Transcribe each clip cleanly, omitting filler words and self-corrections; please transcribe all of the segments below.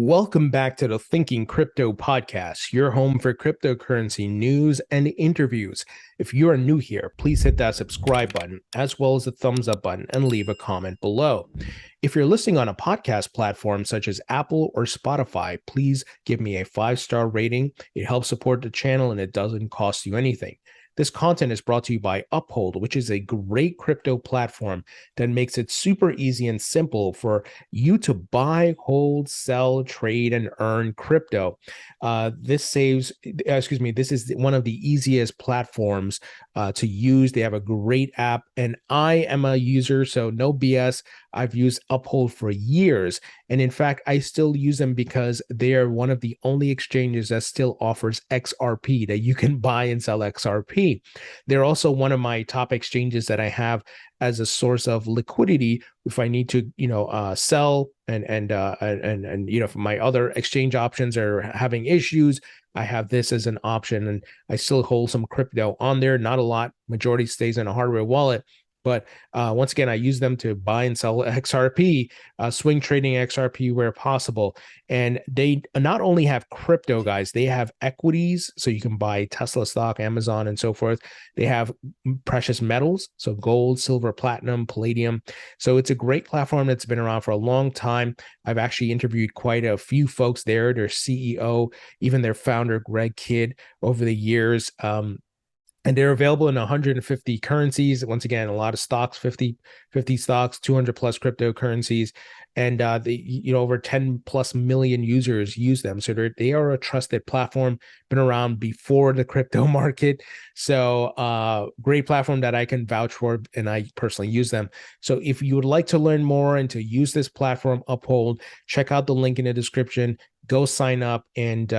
Welcome back to the Thinking Crypto podcast, your home for cryptocurrency news and interviews. If you are new here, please hit that subscribe button as well as the thumbs up button and leave a comment below. If you're listening on a podcast platform such as Apple or Spotify, please give me a 5-star rating. It helps support the channel and it doesn't cost you anything. This content is brought to you by Uphold, which is a great crypto platform that makes it super easy and simple for you to buy, hold, sell, trade, and earn crypto. This is one of the easiest platforms to use. They have a great app, and I am a user, so no BS. I've used Uphold for years. And in fact, I still use them because they are one of the only exchanges that still offers XRP, that you can buy and sell XRP. They're also one of my top exchanges that I have as a source of liquidity if I need to, sell and if my other exchange options are having issues, I have this as an option, and I still hold some crypto on there. Not a lot. Majority stays in a hardware wallet. But once again, I use them to buy and sell XRP, swing trading XRP where possible. And they not only have crypto, guys, they have equities. So you can buy Tesla stock, Amazon, and so forth. They have precious metals, so gold, silver, platinum, palladium. So it's a great platform that's been around for a long time. I've actually interviewed quite a few folks there, their CEO, even their founder, Greg Kidd, over the years. And they're available in 150 currencies. Once again, a lot of stocks, 50 stocks, 200 plus cryptocurrencies, and over 10 plus million users use them. So they are a trusted platform, been around before the crypto market. So great platform that I can vouch for, and I personally use them. So if you would like to learn more and to use this platform, Uphold, check out the link in the description, go sign up, and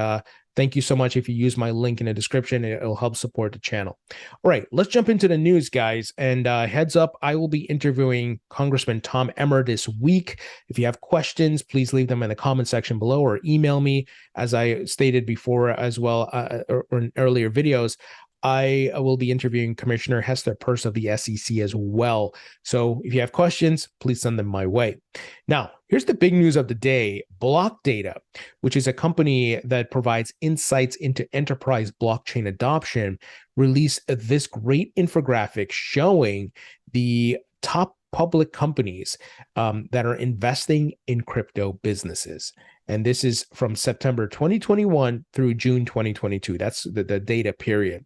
thank you so much. If you use my link in the description, it'll help support the channel. All right, let's jump into the news, guys. And heads up, I will be interviewing Congressman Tom Emmer this week. If you have questions, please leave them in the comment section below or email me. As I stated before as well, or in earlier videos, I will be interviewing Commissioner Hester Peirce of the SEC as well. So if you have questions, please send them my way. Now, here's the big news of the day. Block Data, which is a company that provides insights into enterprise blockchain adoption, released this great infographic showing the top public companies that are investing in crypto businesses. And this is from September 2021 through June 2022. That's the data period.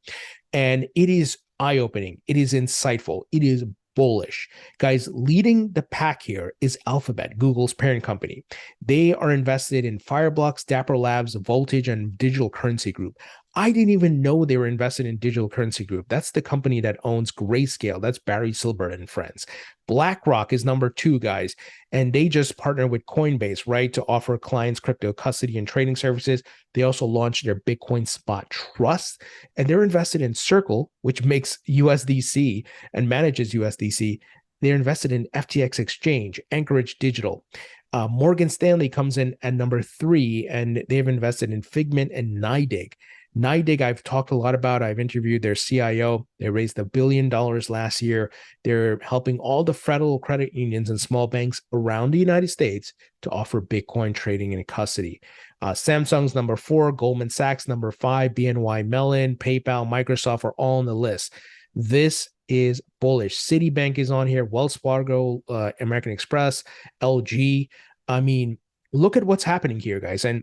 And it is eye-opening. It is insightful. It is bullish. Guys, leading the pack here is Alphabet, Google's parent company. They are invested in Fireblocks, Dapper Labs, Voltage, and Digital Currency Group. I didn't even know they were invested in Digital Currency Group. That's the company that owns Grayscale. That's Barry Silbert and friends. BlackRock is number 2, guys, and they just partnered with Coinbase, right, to offer clients crypto custody and trading services. They also launched their Bitcoin Spot Trust, and they're invested in Circle, which makes USDC and manages USDC. They're invested in FTX Exchange, Anchorage Digital. Morgan Stanley comes in at number 3, and they've invested in Figment and NYDIG. NYDIG, I've talked a lot about. I've interviewed their CIO. They raised $1 billion last year. They're helping all the federal credit unions and small banks around the United States to offer Bitcoin trading and custody. Samsung's number 4, Goldman Sachs number 5, BNY Mellon, PayPal, Microsoft are all on the list. This is bullish. Citibank is on here, Wells Fargo, American Express, LG. I mean, look at what's happening here, guys. And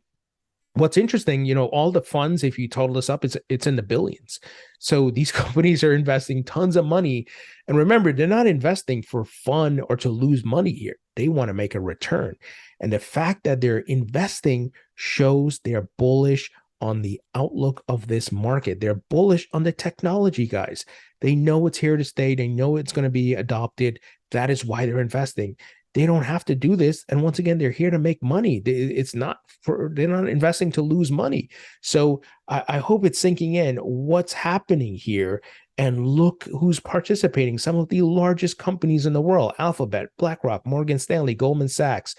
what's interesting, all the funds, if you total this up, it's in the billions. So these companies are investing tons of money. And remember, they're not investing for fun or to lose money here. They want to make a return. And the fact that they're investing shows they're bullish on the outlook of this market. They're bullish on the technology, guys. They know it's here to stay. They know it's going to be adopted. That is why they're investing. They don't have to do this. And once again, they're here to make money. They're not investing to lose money. So I hope it's sinking in what's happening here. And look who's participating. Some of the largest companies in the world: Alphabet, BlackRock, Morgan Stanley, Goldman Sachs.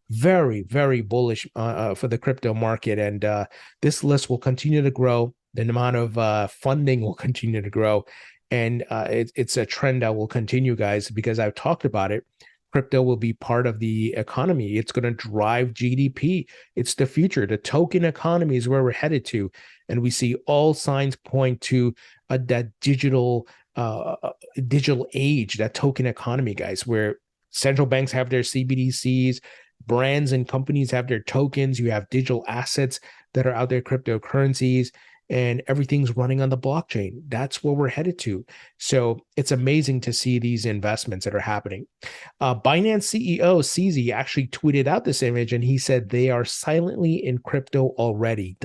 Very, very bullish for the crypto market. And this list will continue to grow. The amount of funding will continue to grow. And it's a trend that will continue, guys, because I've talked about it. crypto will be part of the economy. It's going to drive GDP. It's the future. The token economy is where we're headed to. And we see all signs point to that digital age, that token economy, guys, where central banks have their CBDCs, brands and companies have their tokens. You have digital assets that are out there, cryptocurrencies, and everything's running on the blockchain. That's where we're headed to. So it's amazing to see these investments that are happening. Binance CEO CZ actually tweeted out this image, and he said they are silently in crypto already, ...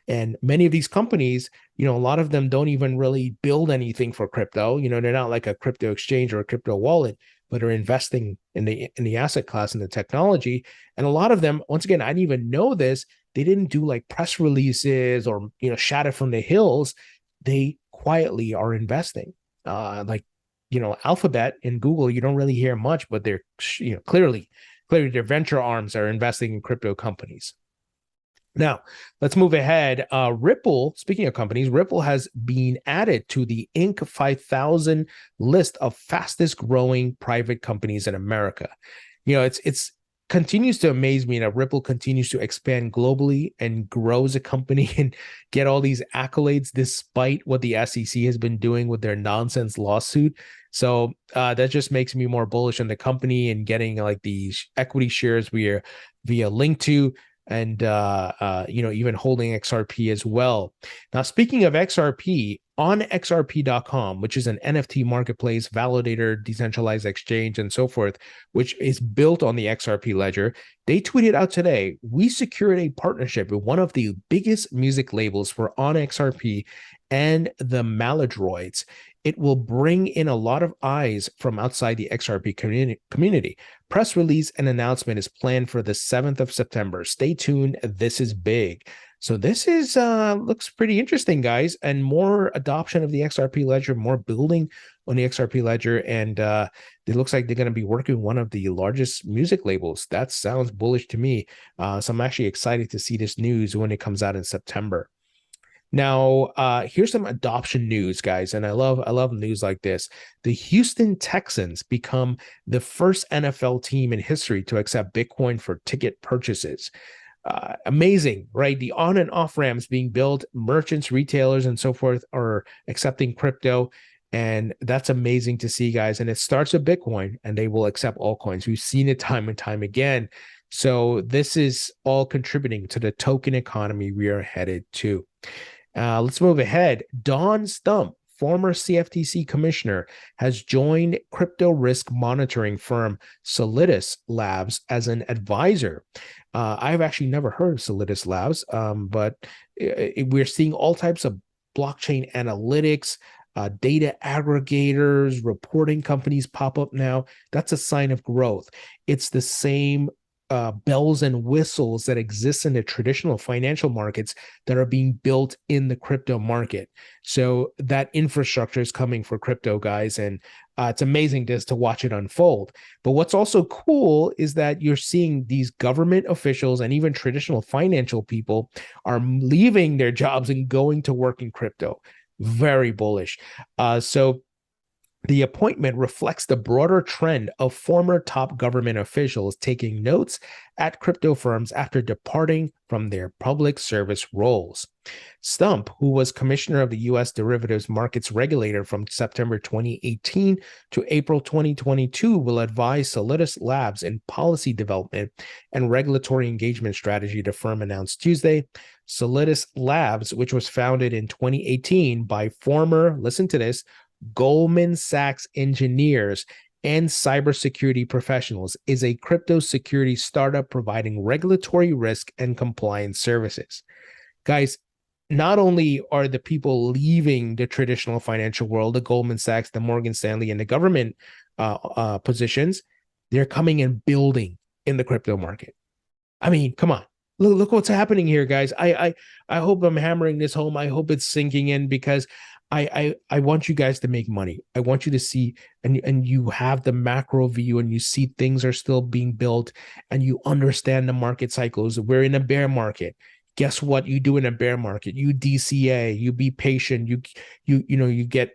And many of these companies, a lot of them don't even really build anything for crypto. They're not like a crypto exchange or a crypto wallet, but are investing in the asset class and the technology. And a lot of them, once again, I didn't even know this, they didn't do like press releases or shout it from the hills. They quietly are investing. Alphabet and Google, you don't really hear much, but they're clearly their venture arms are investing in crypto companies. Now, let's move ahead. Ripple, speaking of companies, Ripple has been added to the Inc. 5000 list of fastest growing private companies in America. It's continues to amaze me that Ripple continues to expand globally and grow as a company and get all these accolades despite what the SEC has been doing with their nonsense lawsuit. So that just makes me more bullish on the company and getting like these equity shares via Link2 and even holding XRP as well. Now, speaking of XRP, onXRP.com, which is an NFT marketplace, validator, decentralized exchange, and so forth, which is built on the XRP ledger, they tweeted out today, we secured a partnership with one of the biggest music labels for onXRP and the Maladroids. It will bring in a lot of eyes from outside the XRP community. Press release and announcement is planned for the 7th of September. Stay tuned. This is big. So this is looks pretty interesting, guys, and more adoption of the XRP ledger, more building on the XRP ledger, and it looks like they're going to be working with one of the largest music labels. That sounds bullish to me. So I'm actually excited to see this news when it comes out in September. Now, here's some adoption news, guys, and I love news like this. The Houston Texans become the first NFL team in history to accept Bitcoin for ticket purchases. Amazing, right? The on and off ramps being built, merchants, retailers, and so forth are accepting crypto. And that's amazing to see, guys. And it starts with Bitcoin, and they will accept all coins. We've seen it time and time again. So this is all contributing to the token economy we are headed to. Let's move ahead. Don Stump, former CFTC commissioner, has joined crypto risk monitoring firm Solidus Labs as an advisor. I've actually never heard of Solidus Labs, but we're seeing all types of blockchain analytics, data aggregators, reporting companies pop up now. That's a sign of growth. It's the same bells and whistles that exist in the traditional financial markets that are being built in the crypto market. So that infrastructure is coming for crypto, guys, and it's amazing just to watch it unfold. But what's also cool is that you're seeing these government officials and even traditional financial people are leaving their jobs and going to work in crypto. Very bullish. So the appointment reflects the broader trend of former top government officials taking notes at crypto firms after departing from their public service roles. Stump, who was commissioner of the U.S. derivatives markets regulator from September 2018 to April 2022, will advise Solidus Labs in policy development and regulatory engagement strategy, the firm announced Tuesday. Solidus Labs, which was founded in 2018 by former, listen to this, Goldman Sachs engineers and cybersecurity professionals, is a crypto security startup providing regulatory risk and compliance services. Guys, not only are the people leaving the traditional financial world, the Goldman Sachs, the Morgan Stanley, and the government positions, they're coming and building in the crypto market. I mean, come on. Look what's happening here, guys. I hope I'm hammering this home. I hope it's sinking in, because I want you guys to make money. I want you to see, and you have the macro view, and you see things are still being built, and you understand the market cycles. We're in a bear market. Guess what you do in a bear market? You DCA, you be patient, you get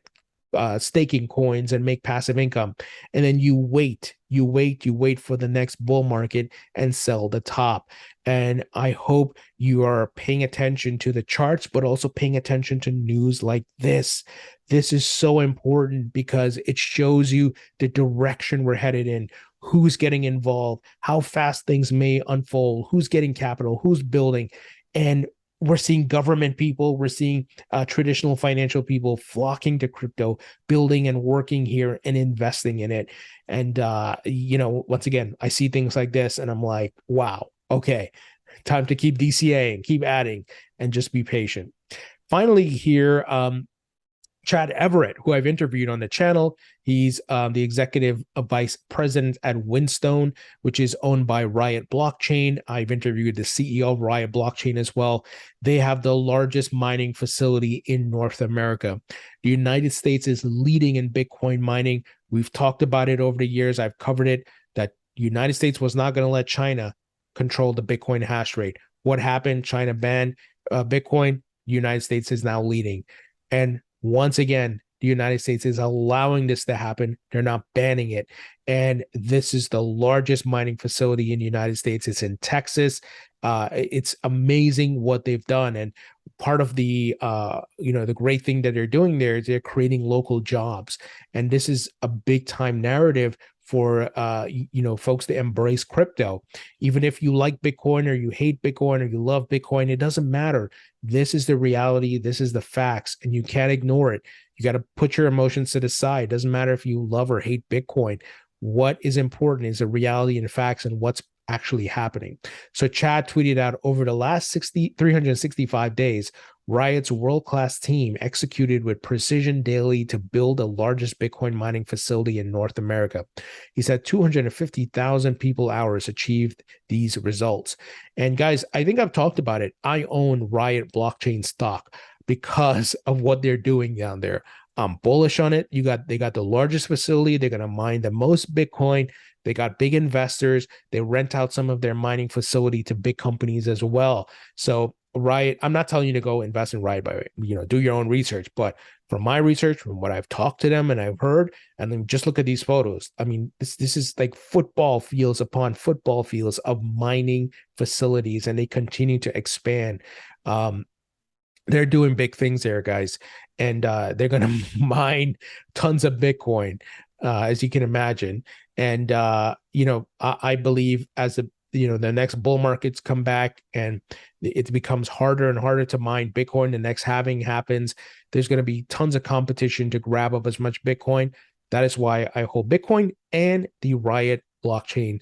staking coins and make passive income. And then you wait for the next bull market and sell the top. And I hope you are paying attention to the charts, but also paying attention to news like this. This is so important because it shows you the direction we're headed in, who's getting involved, how fast things may unfold, who's getting capital, who's building. And we're seeing government people, we're seeing traditional financial people flocking to crypto, building and working here and investing in it. And, once again, I see things like this and I'm like, wow, okay, time to keep DCAing, keep adding, and just be patient. Finally here, Chad Everett, who I've interviewed on the channel. He's the executive vice president at Windstone, which is owned by Riot Blockchain. I've interviewed the CEO of Riot Blockchain as well. They have the largest mining facility in North America. The United States is leading in Bitcoin mining. We've talked about it over the years. I've covered it, that the United States was not going to let China control the Bitcoin hash rate. What happened? China banned Bitcoin. The United States is now leading. And once again, the United States is allowing this to happen. They're not banning it. And this is the largest mining facility in the United States. It's in Texas. It's amazing what they've done. And part of the great thing that they're doing there is they're creating local jobs. And this is a big time narrative for folks to embrace crypto. Even if you like Bitcoin or you hate Bitcoin or you love Bitcoin, it doesn't matter. This is the reality. This is the facts, and you can't ignore it. You got to put your emotions to the side. It doesn't matter if you love or hate Bitcoin. What is important is the reality and facts and what's actually happening. So Chad tweeted out, over the last 365 days, Riot's world-class team executed with precision daily to build the largest Bitcoin mining facility in North America. He said 250,000 people hours achieved these results. And guys, I think I've talked about it. I own Riot Blockchain stock because of what they're doing down there. I'm bullish on it. They got the largest facility. They're going to mine the most Bitcoin. They got big investors. They rent out some of their mining facility to big companies as well. So Riot, I'm not telling you to go invest in Riot, by do your own research. But from my research, from what I've talked to them and I've heard, and then just look at these photos. I mean, this is like football fields upon football fields of mining facilities, and they continue to expand. They're doing big things there, guys, and they're going to mine tons of Bitcoin, as you can imagine. And I believe as the next bull markets come back and it becomes harder and harder to mine Bitcoin, the next halving happens, there's going to be tons of competition to grab up as much Bitcoin. That is why I hold Bitcoin and the Riot blockchain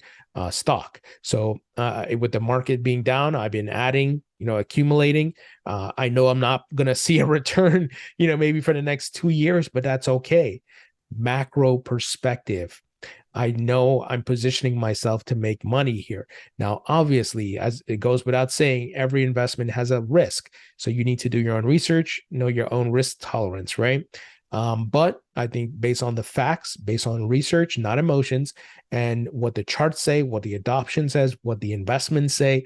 stock. So with the market being down, I've been adding, accumulating. I know I'm not going to see a return, maybe for the next 2 years, but that's okay. Macro perspective. I know I'm positioning myself to make money here. Now, obviously, as it goes without saying, every investment has a risk. So you need to do your own research, know your own risk tolerance, right? But I think based on the facts, based on research, not emotions, and what the charts say, what the adoption says, what the investments say,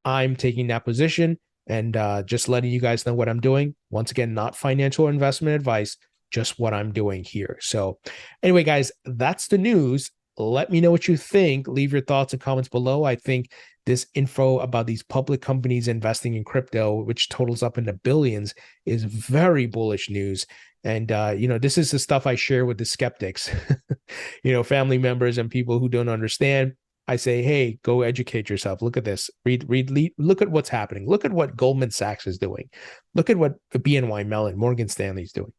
I'm taking that position and just letting you guys know what I'm doing. Once again, not financial investment advice, just what I'm doing here. So anyway, guys, that's the news. Let me know what you think. Leave your thoughts and comments below. I think this info about these public companies investing in crypto, which totals up into billions, is very bullish news. And, this is the stuff I share with the skeptics, family members and people who don't understand. I say, hey, go educate yourself. Look at this. Read, look at what's happening. Look at what Goldman Sachs is doing. Look at what BNY Mellon, Morgan Stanley is doing.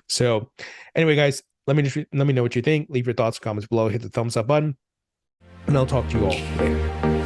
So anyway, guys, let me know what you think. Leave your thoughts, comments below. Hit the thumbs up button, and I'll talk to you all later.